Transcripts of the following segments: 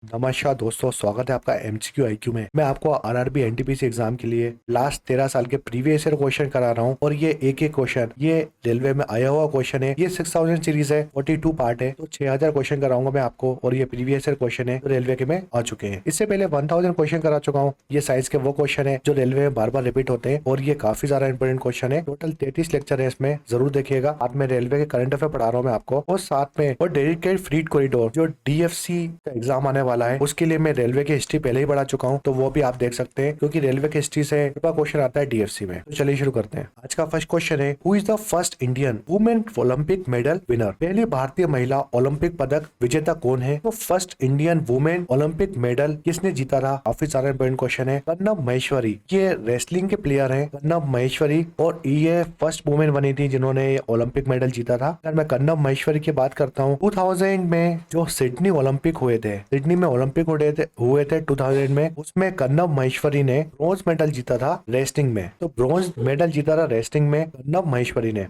नमस्कार दोस्तों, स्वागत है आपका एमसीक्यू आईक्यू में। मैं आपको आरआरबी एनटीपीसी एग्जाम के लिए लास्ट 13 साल के प्रीवियस ईयर क्वेश्चन करा रहा हूं और ये एक एक क्वेश्चन ये रेलवे में आया हुआ क्वेश्चन है। ये 6000 सीरीज है, 42 पार्ट है, तो 6000 क्वेश्चन कराऊंगा मैं आपको और ये प्रीवियस ईयर क्वेश्चन है जो रेलवे के में आ चुके हैं। इससे पहले 1000 क्वेश्चन करा चुका हूँ। ये साइंस के वो क्वेश्चन है जो रेलवे में बार बार रिपीट होते हैं और ये काफी ज्यादा इंपोर्टेंट क्वेश्चन है। टोटल 33 लेक्चर है, इसमें जरूर देखिएगा। साथ में रेलवे के करंट अफेयर पढ़ा रहा हूँ मैं आपको और साथ में और डेडिकेटेड फ्रीट कॉरिडोर जो डीएफसी का एग्जाम आने वाला है उसके लिए मैं रेलवे की हिस्ट्री पहले ही पढ़ा चुका हूं, तो वो भी आप देख सकते हैं क्योंकि रेलवे की हिस्ट्री से क्वेश्चन आता है डीएफसी में। तो चलिए शुरू करते हैं। आज का फर्स्ट क्वेश्चन है, who is the first Indian women Olympic medal winner? पहली भारतीय महिला ओलंपिक पदक विजेता कौन है? तो first Indian women Olympic medal किसने जीता था? काफी सारा इंपोर्टेंट क्वेश्चन है। कर्णम महेश्वरी, ये रेसलिंग के प्लेयर है कर्णम महेश्वरी और ये फर्स्ट वुमेन बनी थी जिन्होंने ओलंपिक मेडल जीता था। अगर मैं कर्णम महेश्वरी की बात करता हूँ, 2000 में जो सिडनी ओलंपिक हुए थे, सिडनी में ओलंपिक हुए थे 2000 में, उसमें कर्णम महेश्वरी ने ब्रॉन्ज मेडल जीता था रेसलिंग में। तो ब्रॉन्ज मेडल जीता था रेसलिंग में कर्णम महेश्वरी ने।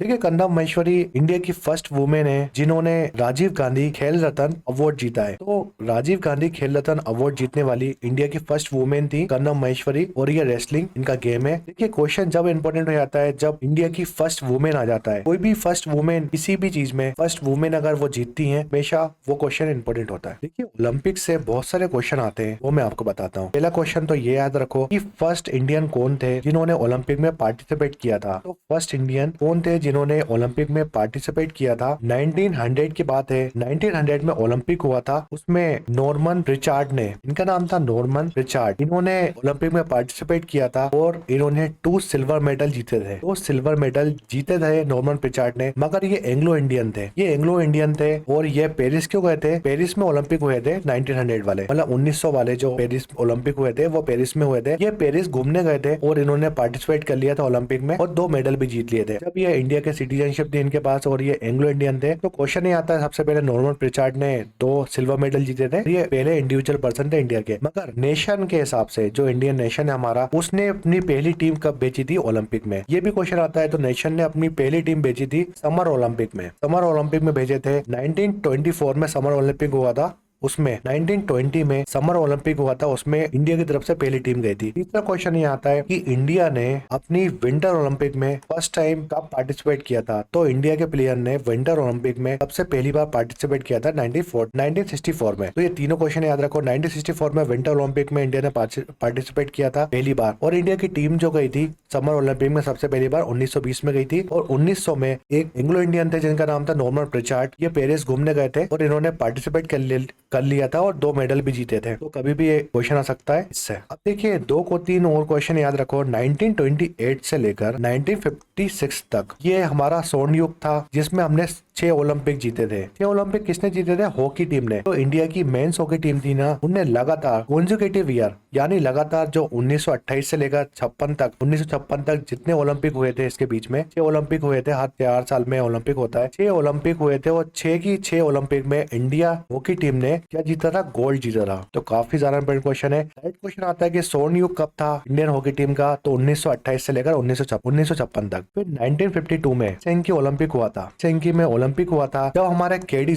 देखिए, कर्णम महेश्वरी इंडिया की फर्स्ट वुमेन है जिन्होंने राजीव गांधी खेल रत्न अवार्ड जीता है। तो राजीव गांधी खेल रत्न अवार्ड जीतने वाली इंडिया की फर्स्ट वुमेन थी कर्णम महेश्वरी और ये रेसलिंग इनका गेम है। देखिए, क्वेश्चन जब इंपॉर्टेंट हो जाता है जब इंडिया की फर्स्ट वुमेन आ जाता है। कोई भी फर्स्ट वुमेन किसी भी चीज में फर्स्ट वुमेन अगर वो जीतती है, हमेशा वो क्वेश्चन इंपॉर्टेंट होता है। देखिए, ओलंपिक से बहुत सारे क्वेश्चन आते हैं, वो मैं आपको बताता हूँ। पहला क्वेश्चन तो ये याद रखो कि फर्स्ट इंडियन कौन थे जिन्होंने ओलंपिक में पार्टिसिपेट किया था। तो फर्स्ट इंडियन कौन थे जिन्होंने ओलंपिक में पार्टिसिपेट किया था? 1900 की बात है। 1900 में ओलंपिक हुआ था, उसमें नॉर्मन रिचार्ड ने, इनका नाम था नॉर्मन रिचार्ड, इन्होंने ओलंपिक में पार्टिसिपेट किया था और इन्होंने 2 सिल्वर मेडल जीते थे। 2 सिल्वर मेडल जीते थे नॉर्मन रिचार्ड ने, मगर ये एंग्लो इंडियन थे। ये एंग्लो इंडियन थे और ये पेरिस क्यों गए थे? पेरिस में ओलंपिक हुए थे 1900 वाले, मतलब 1900 वाले जो पेरिस ओलंपिक हुए थे वो पेरिस में हुए थे। ये पेरिस घूमने गए थे और इन्होंने पार्टिसिपेट कर लिया था ओलंपिक में और 2 मेडल भी जीत लिए थे। जब ये इंडिया के सिटीजनशिप थी इनके पास और ये एंग्लो इंडियन थे, तो क्वेश्चन ये आता है सबसे पहले नॉर्मन प्रिचार्ड ने 2 सिल्वर मेडल जीते थे। ये पहले इंडिविजुअल पर्सन थे इंडिया के। मगर नेशन के हिसाब से जो इंडियन नेशन है हमारा, उसने अपनी पहली टीम कब बेची थी ओलंपिक में? ये भी क्वेश्चन आता है। तो नेशन ने अपनी पहली टीम बेची थी समर ओलंपिक में। समर ओलंपिक में भेजे थे 1924 में समर ओलंपिक हुआ था, उसमें 1920 में समर ओलंपिक हुआ था, उसमें इंडिया की तरफ से पहली टीम गई थी। तीसरा क्वेश्चन ये आता है कि इंडिया ने अपनी विंटर ओलंपिक में फर्स्ट टाइम कब पार्टिसिपेट किया था? तो इंडिया के प्लेयर ने विंटर ओलंपिक में सबसे पहली बार पार्टिसिपेट किया था 1964 में। तो ये तीनों क्वेश्चन याद रखो। 1964 में विंटर ओलंपिक में इंडिया ने पार्टिसिपेट किया था पहली बार और इंडिया की टीम जो गई थी समर ओलंपिक में सबसे पहली बार 1920 में गई थी और 1900 में एक एंग्लो इंडियन थे जिनका नाम था नॉर्मन प्रिचार्ड। ये पेरिस घूमने गए थे और इन्होंने पार्टिसिपेट कर लिया था और 2 मेडल भी जीते थे। तो कभी भी ये क्वेश्चन आ सकता है इससे। अब देखिए 2 को 3 और क्वेश्चन याद रखो। 1928 से लेकर 1956 तक ये हमारा स्वर्ण युग था जिसमें हमने 6 ओलंपिक जीते थे। 6 ओलंपिक किसने जीते थे? हॉकी टीम ने। तो इंडिया की मेंस हॉकी टीम थी ना, उनने लगातार कॉन्जिक्यूटिव ईयर यानी लगातार जो 1928 से लेकर 1956 तक जितने ओलंपिक हुए थे, इसके बीच में 6 ओलंपिक हुए थे। हर 4 साल में ओलंपिक होता है। 6 ओलंपिक हुए थे और 6 की 6 ओलंपिक में इंडिया हॉकी टीम ने क्या जीता था? गोल्ड जीता था। तो काफी ज्यादा इंपोर्टेंट क्वेश्चन है। राइट क्वेश्चन आता है कि स्वर्ण युग कब था इंडियन हॉकी टीम का? तो 1928 से लेकर 1956 तक। फिर 1952 में सेंकी ओलंपिक हुआ था। सेंकी में ओलंपिक हुआ था जब हमारे केडी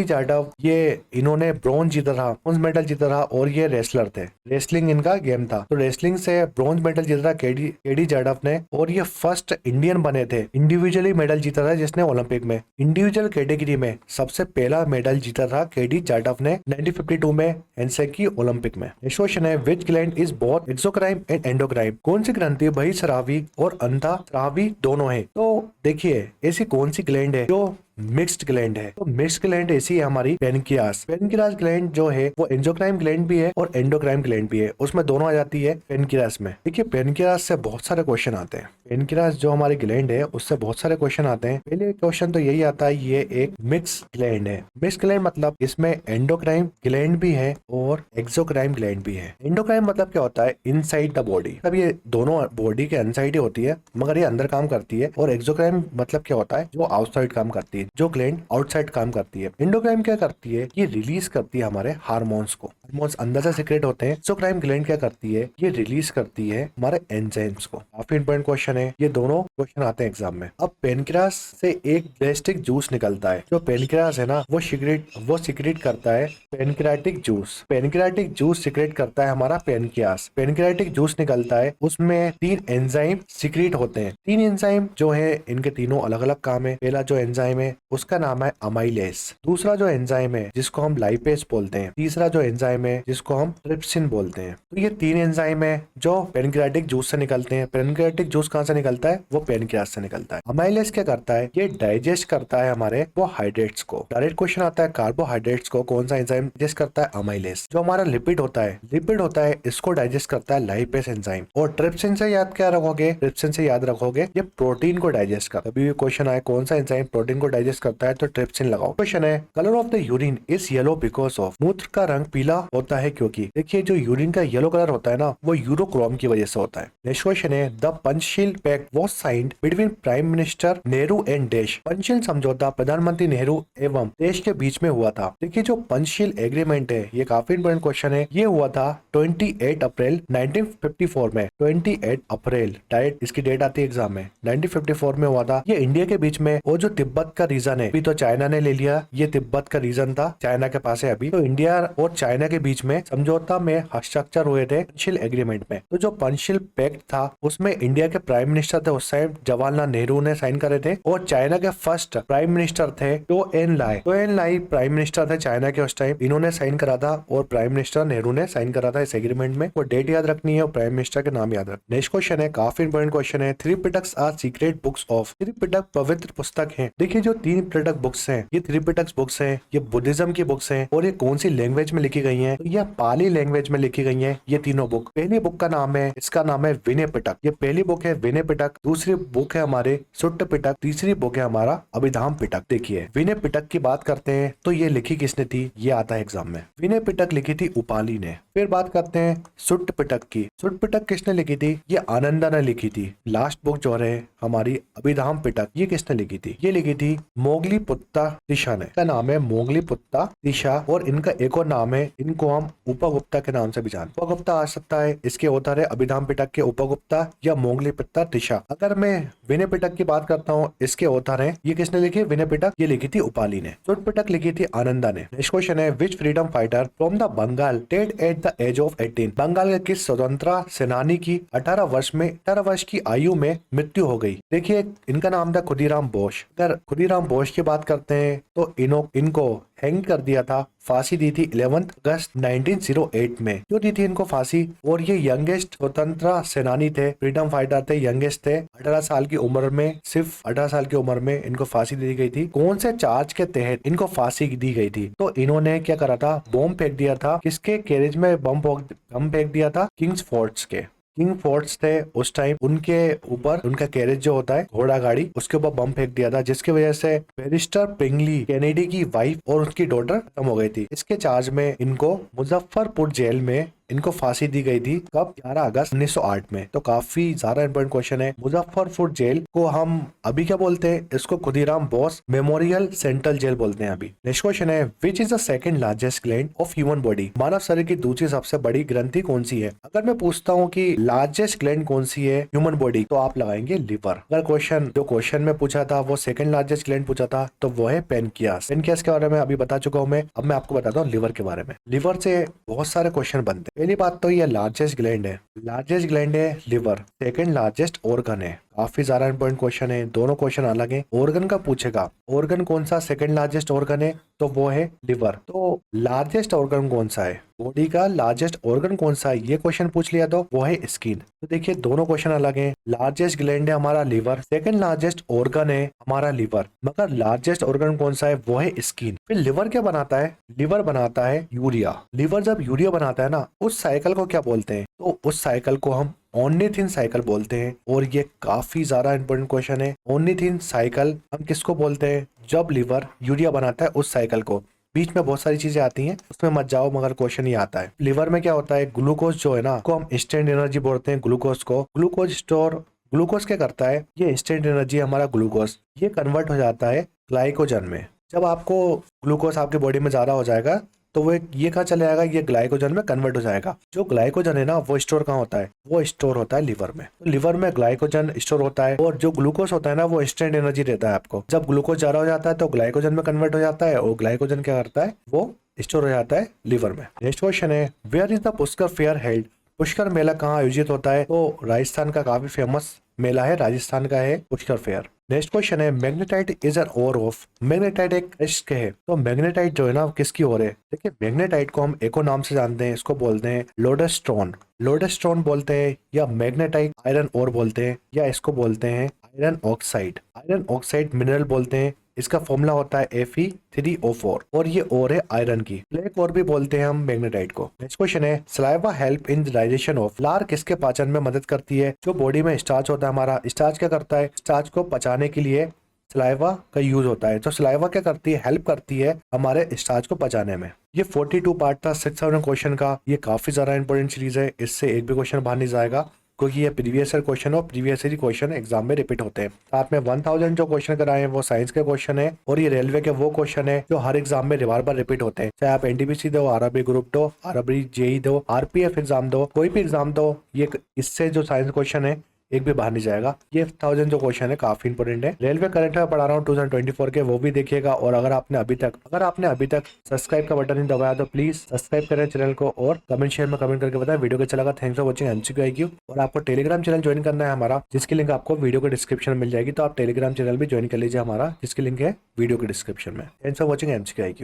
जाटव ये इन्होंने ब्रॉन्ज जीता था, ब्रॉन्ज मेडल जीता था और ये रेसलर थे। रेसलिंग इनका गेम था। तो रेसलिंग से ब्रॉन्ज मेडल जीता था केडी जाटव ने और ये फर्स्ट इंडियन बने थे। इंडिविजुअली मेडल जीता था जिसने ओलंपिक में इंडिविजुअल कैटेगरी में सबसे पहला मेडल जीता था केडी जाटव ने 1952 में हेलसिंकी ओलंपिक में। नेक्स्ट क्वेश्चन है, विच gland is both exocrine and endocrine? कौन सी ग्रंथि बहिस्रावी और अंतःस्रावी दोनों है? तो देखिए ऐसी कौन सी ग्लैंड है जो मिक्स्ड ग्लैंड है? तो मिक्स्ड ग्लैंड ऐसी है हमारी पेनक्रियास ग्लैंड जो है वो एंडोक्राइन ग्लैंड भी है और एंडोक्राइन ग्लैंड भी है, उसमें दोनों आ जाती है पेनक्रियास में। देखिए पेनक्रियास से बहुत सारे क्वेश्चन आते हैं। पेनक्रियास जो हमारी ग्लैंड है उससे बहुत सारे क्वेश्चन आते हैं। पहले क्वेश्चन तो यही आता है, ये एक मिक्स ग्लैंड है। मिक्स ग्लैंड मतलब इसमें एंडोक्राइन ग्लैंड भी है और एक्सोक्राइन ग्लैंड भी है। एंडोक्राइन मतलब क्या होता है? इनसाइड द बॉडी, मतलब ये दोनों बॉडी के इनसाइड ही होती है मगर ये अंदर काम करती है। और एक्सोक्राइन मतलब क्या होता है? जो आउटसाइड काम करती है, जो ग्लैंड आउटसाइड काम करती है। एंडोक्राइन क्या करती है? ये रिलीज करती है हमारे हार्मोन्स को। हार्मोन्स अंदर से सीक्रेट होते हैं। एक्सोक्राइन ग्लैंड क्या करती है, ये रिलीज करती है हमारे एंजाइम्स को। काफी इंपॉर्टेंट क्वेश्चन है, ये दोनों क्वेश्चन आते हैं एग्जाम में। अब पेनक्रियास से एक गैस्ट्रिक जूस निकलता है। जो पेनक्रियास है ना, वो सिक्रेट करता है pancreatic juice. Pancreatic juice secrete करता है हमारा पेनक्रियास। पेनक्रियाटिक जूस निकलता है, उसमें 3 एंजाइम सिक्रेट होते हैं। 3 एंजाइम जो है, इनके तीनों अलग अलग काम है। पहला जो एंजाइम है उसका नाम है अमाइलेज। दूसरा जो एंजाइम है जिसको हम लाइपेज बोलते हैं। तीसरा जो एंजाइम है जिसको हम ट्रिप्सिन बोलते हैं। तो ये 3 एंजाइम है जो पेनक्रियाटिक जूस से निकलते हैं। पेनक्रियाटिक जूस कहाँ से निकलता है, वो पेनक्रियास से निकलता है। अमाइलेज क्या करता है, ये डाइजेस्ट करता है हमारे कार्बोहाइड्रेट्स को। डायरेक्ट क्वेश्चन आता है, कार्बोहाइड्रेट्स को कौन सा एंजाइम डाइजेस्ट करता है, अमाइलेज। जो हमारा लिपिड होता है इसको डाइजेस्ट करता है लाइपेज एंजाइम। और ट्रिप्सिन से याद क्या रखोगे, ट्रिप्सिन से याद रखोगे ये प्रोटीन को डाइजेस्ट करता है। कभी भी क्वेश्चन आए कौन सा एंजाइम प्रोटीन को डाइजेस्ट करता है, तो ट्रिप्सिन लगाओ। क्वेश्चन है, colour of the urine is yellow because of. मूत्र का रंग पीला होता है क्योंकि। देखिए, जो यूरिन का येलो कलर होता है ना, वो यूरोक्रोम की वजह से होता है। नेक्स्ट क्वेश्चन है, the Panchsheel pact was signed between prime minister Nehru and देश। पंचशील समझौता प्रधानमंत्री नेहरू एवं देश के बीच में हुआ था। देखिए, जो पंचशील एग्रीमेंट है, ये काफी इंपॉर्टेंट क्वेश्चन है। ये हुआ था 28 अप्रैल 1954 में। 28 अप्रैल डायरेक्ट इसकी डेट आती है एग्जाम में। 1954 में हुआ था ये इंडिया के बीच में। और जो तिब्बत का रीजन है, अभी तो चाइना ने ले लिया, ये तिब्बत का रीजन था, चाइना के पास है अभी। तो इंडिया और चाइना के बीच में समझौता में हस्ताक्षर हुए थे पंचशील एग्रीमेंट में। तो जो पंचशील पैक्ट था, उसमें इंडिया के प्राइम मिनिस्टर थे उस टाइम जवाहरलाल नेहरू ने साइन करे थे। और चाइना के फर्स्ट प्राइम मिनिस्टर थे Zhou Enlai. Zhou Enlai prime minister थे चाइना के उस टाइम। इन्होंने साइन करा था और प्राइम मिनिस्टर नेहरू ने साइन करा था इस एग्रीमेंट में। वो डेट याद रखनी है और प्राइम मिनिस्टर के नाम याद रख। नेक्स्ट क्वेश्चन है, काफी इंपॉर्टेंट क्वेश्चन है, 3 pitakas are secret books of. Tripitaka पवित्र पुस्तक है। देखिए, जो 3 पिटक बुक्स हैं, ये त्रिपिटक बुक्स हैं, ये बुद्धिज्म की बुक्स हैं। और ये कौन सी लैंग्वेज में लिखी गई हैं, तो ये पाली लैंग्वेज में लिखी गई हैं ये तीनों बुक। पहली बुक का नाम है, इसका नाम है विनय पिटक। ये पहली बुक है विनय पिटक। दूसरी बुक है हमारे सुट्ट पिटक। तीसरी बुक है हमारा अभिधाम पिटक। देखिए, विनय पिटक की बात करते हैं तो ये लिखी किसने थी, ये आता है एग्जाम में। विनय पिटक लिखी थी उपाली ने। फिर बात करते हैं सुट्ट पिटक की। सुट्ट पिटक किसने लिखी थी, ये आनंदा ने लिखी थी। लास्ट बुक जो है हमारी अभिधाम पिटक, ये किसने लिखी थी, ये लिखी थी मोगली पुत्ता दिशा ने। इसका नाम है मोगली पुत्ता दिशा। और इनका एक और नाम है, इनको हम उपगुप्ता के नाम से भी जानते हैं। उपगुप्ता आ सकता है, इसके ऑथर है अभिधाम पिटक के उपगुप्ता या मोगली पुत्ता दिशा। अगर मैं विनय पिटक की बात करता हूँ, इसके ऑथर है, ये किसने लिखी, विनय पिटक, ये लिखी थी उपाली ने। सुट्ट पिटक लिखी थी आनंदा ने। नेक्स्ट क्वेश्चन है, which freedom fighter from the Bengal dead at the age of 18। Bengal के किस स्वतंत्रता सेनानी की 18 वर्ष की आयु में मृत्यु हो गई। देखिए, इनका नाम था खुदीराम बोस। अगर खुदीराम बोस की बात करते हैं तो इनको हैंग कर दिया था, फांसी दी थी 11 अगस्त 1908 में। क्यों दी थी इनको फांसी, और ये यंगेस्ट स्वतंत्रता सेनानी थे, फ्रीडम फाइटर थे, यंगेस्ट थे। 18 साल की उम्र में, सिर्फ 18 साल की उम्र में इनको फांसी दी गई थी। कौन से चार्ज के तहत इनको फांसी दी गई थी, तो इन्होंने क्या करा था, बॉम्ब फेंक दिया था। किसके कैरेज में बम फेंक दिया था, किंग्स फोर्ट्स के। किंग फोर्ट्स थे उस टाइम, उनके ऊपर उनका कैरेज जो होता है घोड़ा गाड़ी, उसके ऊपर बम फेंक दिया था, जिसकी वजह से बैरिस्टर पिंगली कैनेडी की वाइफ और उसकी डॉटर खत्म हो गई थी। इसके चार्ज में इनको मुजफ्फरपुर जेल में इनको फांसी दी गई थी। कब, 11 अगस्त 1908 में। तो काफी ज्यादा इंपॉर्टेंट क्वेश्चन है। मुजफ्फरपुर जेल को हम अभी क्या बोलते हैं, इसको Khudiram Bose memorial central jail बोलते हैं अभी। नेक्स्ट क्वेश्चन है, which is the second largest gland of human body. मानव शरीर की दूसरी सबसे बड़ी ग्रंथि कौन सी है। अगर मैं पूछता हूँ कि लार्जेस्ट ग्लैंड कौन सी है ह्यूमन बॉडी, तो आप लगाएंगे लिवर। अगर क्वेश्चन में पूछा था वो सेकंड लार्जेस्ट ग्लैंड पूछा था, तो वो है पेनक्रियास। पेनक्रियास के बारे में अभी बता चुका हूँ मैं। अब मैं आपको बताता हूँ लिवर के बारे में। लिवर से बहुत सारे क्वेश्चन बनते हैं। पहली बात तो ये लार्जेस्ट ग्लैंड है, लार्जेस्ट ग्लैंड है लिवर। सेकंड लार्जेस्ट ऑर्गन है। काफी ज्यादा इंपॉर्टेंट क्वेश्चन है, दोनों क्वेश्चन अलग है। ऑर्गन का पूछेगा, ऑर्गन कौन सा सेकंड लार्जेस्ट ऑर्गन है, तो वो है लिवर। तो लार्जेस्ट ऑर्गन कौन सा है, बॉडी का लार्जेस्ट ऑर्गन कौन सा है, ये क्वेश्चन पूछ लिया तो वो है स्किन। तो देखिए, दोनों क्वेश्चन अलग है। लार्जेस्ट ग्लैंड है हमारा लिवर, सेकंड लार्जेस्ट ऑर्गन है हमारा लिवर, मगर लार्जेस्ट ऑर्गन कौन सा है, वो है स्किन। फिर लिवर क्या बनाता है, लिवर बनाता है यूरिया। लिवर जब यूरिया बनाता है ना, उस साइकिल को क्या बोलते हैं, तो उस साइकिल को हम ऑर्निथिन साइकिल बोलते हैं। और ये काफी ज्यादा इंपॉर्टेंट क्वेश्चन है। ऑर्निथिन साइकिल हम किसको बोलते हैं, जब लिवर यूरिया बनाता है उस साइकिल को। बीच में बहुत सारी चीजें आती हैं, उसमें मत जाओ, मगर क्वेश्चन ही आता है। लिवर में क्या होता है, ग्लूकोज जो है ना, को हम इंस्टेंट एनर्जी बोलते हैं। ग्लूकोज को ग्लूकोज स्टोर, ग्लूकोज क्या करता है, ये इंस्टेंट एनर्जी हमारा ग्लूकोज, ये कन्वर्ट हो जाता है ग्लाइकोजन में। जब आपको ग्लूकोज आपके बॉडी में ज्यादा हो जाएगा तो वो ये कहाँ चले जाएगा, ये ग्लाइकोजन में कन्वर्ट हो जाएगा। जो ग्लाइकोजन है ना वो स्टोर कहाँ होता है, वो स्टोर होता है लिवर में। तो लिवर में ग्लाइकोजन स्टोर होता है, और जो ग्लूकोज होता है ना वो इंस्टेंट एनर्जी देता है आपको। जब ग्लूकोज ज्यादा हो जाता है तो ग्लाइकोजन में कन्वर्ट हो जाता है, और ग्लाइकोजन क्या करता है, वो स्टोर हो जाता है लिवर में। नेक्स्ट क्वेश्चन है, where is the Pushkar fair held. Pushkar मेला कहाँ आयोजित होता है, तो राजस्थान का काफी फेमस मेला है, राजस्थान का है पुष्कर फेयर। नेक्स्ट क्वेश्चन है, magnetite is an ore of. Magnetite एक इश्क है, तो मैग्नेटाइट जो है ना किसकी ओर है। देखिए मैग्नेटाइट को हम एको नाम से जानते हैं, इसको बोलते हैं लोडेस्ट्रोन। लोडेस्ट्रोन बोलते हैं, या मैग्नेटाइट आयरन ओर बोलते हैं, या इसको बोलते हैं iron oxide. Iron oxide mineral बोलते हैं। इसका फॉर्मूला होता है Fe3O4, और ये ओर है आयरन की। ब्लैक ओर भी बोलते हैं हम मैग्नेटाइट को। नेक्स्ट क्वेश्चन है, saliva help in digestion of. लार किसके पाचन में मदद करती है। जो बॉडी में स्टार्च होता है हमारा, स्टार्च क्या करता है, स्टार्च को पचाने के लिए सलाइवा का यूज होता है। तो सलाइवा क्या करती है, हेल्प करती है हमारे स्टार्च को पचाने में। ये 42 पार्ट था 6000 क्वेश्चन का। ये काफी ज्यादा इंपॉर्टेंट सीरीज है, इससे एक भी क्वेश्चन बाहर नहीं जाएगा, क्योंकि ये प्रीवियस ईयर क्वेश्चन और प्रीवियस ईयर क्वेश्चन एग्जाम में रिपीट होते हैं। साथ में 1000 जो क्वेश्चन कराए हैं वो साइंस के क्वेश्चन है, और ये रेलवे के वो क्वेश्चन है जो हर एग्जाम में बार बार रिपीट होते हैं। चाहे आप एनटीपीसी दो, आरआरबी ग्रुप दो, आरआरबी जेई दो, आरपीएफ एग्जाम दो, कोई भी एग्जाम दो, ये इससे जो साइंस क्वेश्चन है एक भी बाहर नहीं जाएगा। ये 1000 जो क्वेश्चन है काफी इंपोर्टेंट है। रेलवे करंट में पढ़ा रहा हूँ 2024 के, वो भी देखिएगा। और अगर आपने अभी तक सब्सक्राइब का बटन नहीं दबाया तो प्लीज सब्सक्राइब करें चैनल को, और कमेंट शेयर में कमेंट करके बताएं वीडियो कैसा लगा। Thanks for watching MCQ IQ। और आपको टेलीग्राम चैनल ज्वाइन करना है हमारा, जिसकी लिंक आपको वीडियो के डिस्क्रिप्शन में मिल जाएगी। तो आप टेलीग्राम चैनल भी ज्वाइन कर लीजिए हमारा, जिसकी लिंक है वीडियो के डिस्क्रिप्शन में। Thanks for watching MCQ IQ।